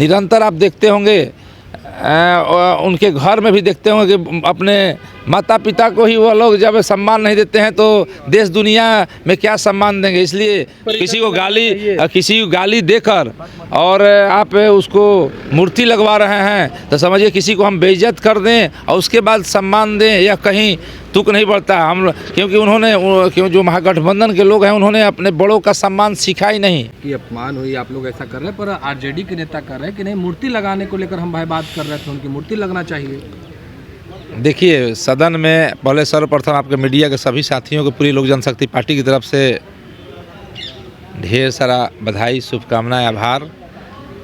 निरंतर आप देखते होंगे उनके घर में भी देखते होंगे कि अपने माता पिता को ही वो लोग जब सम्मान नहीं देते हैं तो देश दुनिया में क्या सम्मान देंगे। इसलिए किसी को गाली देकर और आप उसको मूर्ति लगवा रहे हैं तो समझिए किसी को हम बेइज्जत कर दें और उसके बाद सम्मान दें या कहीं तुक नहीं बढ़ता। हम क्योंकि जो महागठबंधन के लोग हैं उन्होंने अपने बड़ों का सम्मान सीखा ही नहीं। कि अपमान हुई, आप लोग ऐसा कर रहे हैं, पर आरजेडी के नेता कर रहे हैं कि नहीं, मूर्ति लगाने को लेकर हम भाई बात कर रहे थे, उनकी मूर्ति लगना चाहिए। देखिए, सदन में पहले सर्वप्रथम आपके मीडिया के सभी साथियों को पूरी लोक जनशक्ति पार्टी की तरफ से ढेर सारा बधाई, शुभकामनाएं, आभार।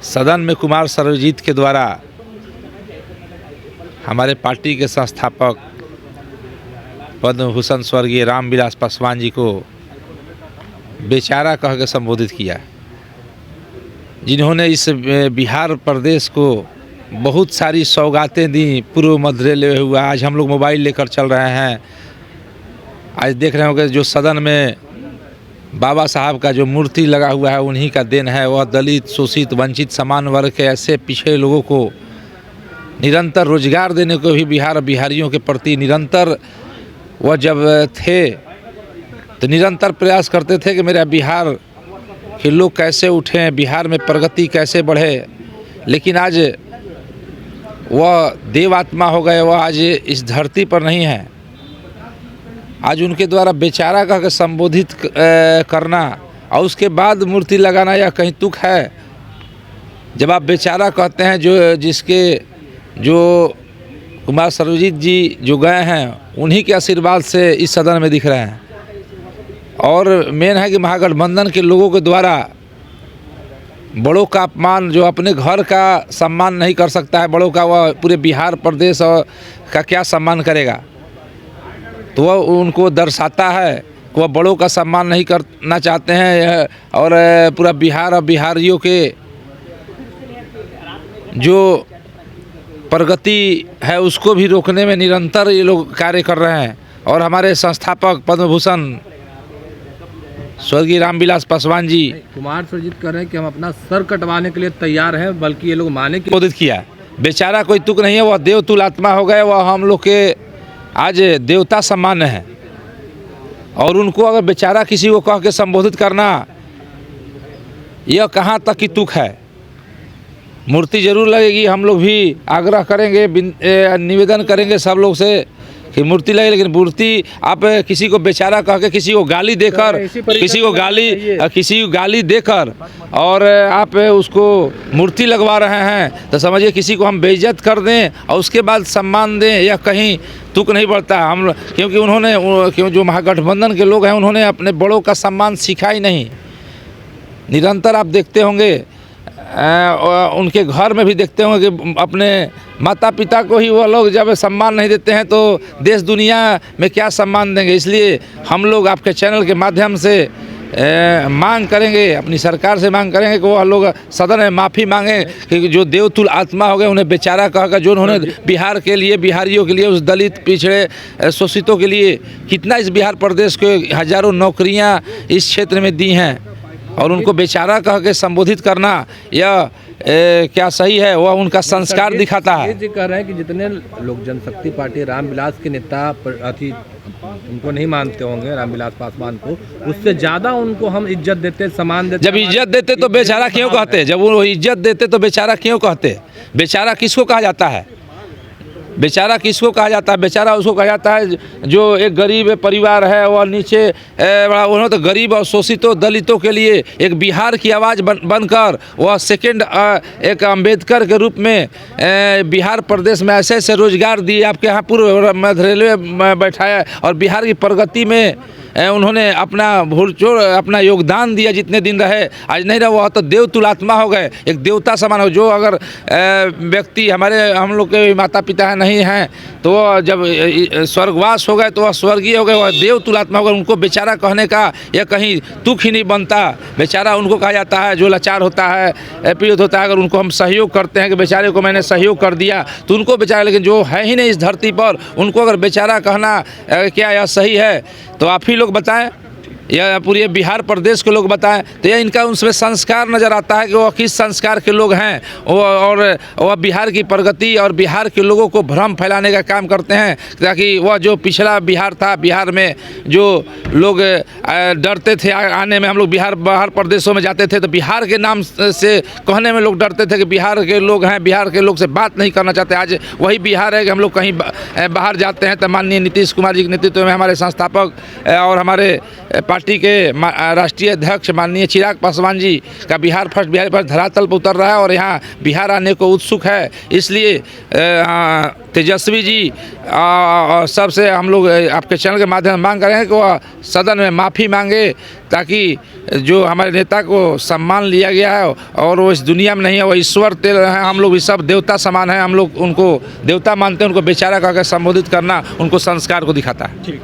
सदन में कुमार सर्वजीत के द्वारा हमारे पार्टी के संस्थापक पद्म भूषण स्वर्गीय रामविलास पासवान जी को बेचारा कह के संबोधित किया, जिन्होंने इस बिहार प्रदेश को बहुत सारी सौगातें दी, पूर्व मध्य रेलवे हुआ। आज हम लोग मोबाइल लेकर चल रहे हैं। आज देख रहे होंगे जो सदन में बाबा साहब का जो मूर्ति लगा हुआ है उन्हीं का देन है। वह दलित, शोषित, वंचित, समान वर्ग के ऐसे पिछड़े लोगों को निरंतर रोजगार देने को भी बिहारियों के प्रति निरंतर वह जब थे तो निरंतर प्रयास करते थे कि मेरा बिहार के लोग कैसे उठें, बिहार में प्रगति कैसे बढ़े। लेकिन आज वह देव आत्मा हो गए, वह आज इस धरती पर नहीं है। आज उनके द्वारा बेचारा कह के संबोधित करना और उसके बाद मूर्ति लगाना या कहीं तुक है। जब आप बेचारा कहते हैं, जो कुमार सर्वजीत जी जो गए हैं उन्हीं के आशीर्वाद से इस सदन में दिख रहे हैं। और मेन है कि महागठबंधन के लोगों के द्वारा बड़ों का अपमान, जो अपने घर का सम्मान नहीं कर सकता है बड़ों का, वह पूरे बिहार प्रदेश का क्या सम्मान करेगा। तो वह उनको दर्शाता है कि वह बड़ों का सम्मान नहीं करना चाहते हैं और पूरा बिहार और बिहारियों के जो प्रगति है उसको भी रोकने में निरंतर ये लोग कार्य कर रहे हैं। और हमारे संस्थापक पद्म भूषण स्वर्गीय रामविलास पासवान जी कुमार सर्वजीत कर रहे हैं कि हम अपना सर कटवाने के लिए तैयार हैं, बल्कि ये लोग माने की संबोधित किया। बेचारा कोई तुक नहीं है, वह देवतुल्य आत्मा हो गए, वह हम लोग के आज देवता सम्मान है। और उनको अगर बेचारा किसी को कह के संबोधित करना, यह कहाँ तक की तुक है। मूर्ति जरूर लगेगी, हम लोग भी आग्रह करेंगे, निवेदन करेंगे सब लोग से कि मूर्ति लगे, लेकिन मूर्ति आप किसी को बेचारा कह के किसी को गाली देकर और आप उसको मूर्ति लगवा रहे हैं तो समझिए किसी को हम बेइज्जत कर दें और उसके बाद सम्मान दें या कहीं तुक नहीं बढ़ता। हम क्योंकि जो महागठबंधन के लोग हैं उन्होंने अपने बड़ों का सम्मान सीखा ही नहीं। निरंतर आप देखते होंगे उनके घर में भी देखते होंगे कि अपने माता पिता को ही वो लोग जब सम्मान नहीं देते हैं तो देश दुनिया में क्या सम्मान देंगे। इसलिए हम लोग आपके चैनल के माध्यम से मांग करेंगे, अपनी सरकार से मांग करेंगे कि वो लोग सदन में माफ़ी मांगें कि जो देवतुल्य आत्मा हो गए उन्हें बेचारा कहकर जो उन्होंने बिहार के लिए, बिहारियों के लिए, उस दलित, पिछड़े, शोषितों के लिए कितना इस बिहार प्रदेश को हज़ारों नौकरियां इस क्षेत्र में दी हैं और उनको बेचारा कह के संबोधित करना यह क्या सही है। वह उनका संस्कार दिखाता है। ये कह रहे हैं कि जितने लोग जनशक्ति पार्टी रामविलास के नेता उनको नहीं मानते होंगे, रामविलास पासवान को, उससे ज़्यादा उनको हम इज्जत देते, सम्मान देते। जब इज्जत देते तो बेचारा क्यों कहते? जब वो इज्जत देते तो बेचारा क्यों कहते? बेचारा किसको कहा जाता है? बेचारा किसको कहा जाता है? बेचारा उसको कहा जाता है जो एक गरीब परिवार है और नीचे बड़ा, उन्होंने तो गरीब और शोषितों दलितों के लिए एक बिहार की आवाज़ बनकर वह सेकंड एक अंबेडकर के रूप में बिहार प्रदेश में ऐसे ऐसे रोजगार दिए। आपके यहाँ पूर्व मध्य रेलवे में बैठाया और बिहार की प्रगति में उन्होंने अपना भूलचोड़ अपना योगदान दिया। जितने दिन रहे, आज नहीं रहा, वह तो देवतुल्य आत्मा हो गए, एक देवता समान हो। जो अगर व्यक्ति हम लोग के माता पिता नहीं हैं तो वह जब स्वर्गवास हो गए तो वह स्वर्गीय हो गए, वह देवतुल्य आत्मा हो गए। उनको बेचारा कहने का यह कहीं तुक ही नहीं बनता। बेचारा उनको कहा जाता है जो लाचार होता है, पीड़ित होता है। अगर उनको हम सहयोग करते हैं कि बेचारे को मैंने सहयोग कर दिया तो उनको बेचारा, लेकिन जो है ही नहीं इस धरती पर, उनको अगर बेचारा कहना क्या यह सही है? तो आप ही लोग बताएं। या पूरे बिहार प्रदेश के लोग बताएं तो यह इनका उनमें संस्कार नज़र आता है कि वो किस संस्कार के लोग हैं। और वह बिहार की प्रगति और बिहार के लोगों को भ्रम फैलाने का काम करते हैं, ताकि वह जो पिछला बिहार था, बिहार में जो लोग डरते थे आने में, हम लोग बाहर प्रदेशों में जाते थे तो बिहार के नाम से कहने में लोग डरते थे कि बिहार के लोग हैं, बिहार के लोग से बात नहीं करना चाहते। आज वही बिहार है कि हम लोग कहीं बाहर जाते हैं तो माननीय नीतीश कुमार जी के नेतृत्व में हमारे संस्थापक और हमारे पार्टी के राष्ट्रीय अध्यक्ष माननीय चिराग पासवान जी का बिहार फर्स्ट धरातल पर उतर रहा है और यहाँ बिहार आने को उत्सुक है। इसलिए तेजस्वी जी सबसे हम लोग आपके चैनल के माध्यम से मांग कर रहे हैं कि वह सदन में माफ़ी मांगे, ताकि जो हमारे नेता को सम्मान लिया गया है और वो इस दुनिया में नहीं है, वो ईश्वर तेल हैं। हम लोग भी सब देवता समान हैं, हम लोग उनको देवता मानते हैं। उनको बेचारा कहकर संबोधित करना उनको संस्कार को दिखाता है। ठीक।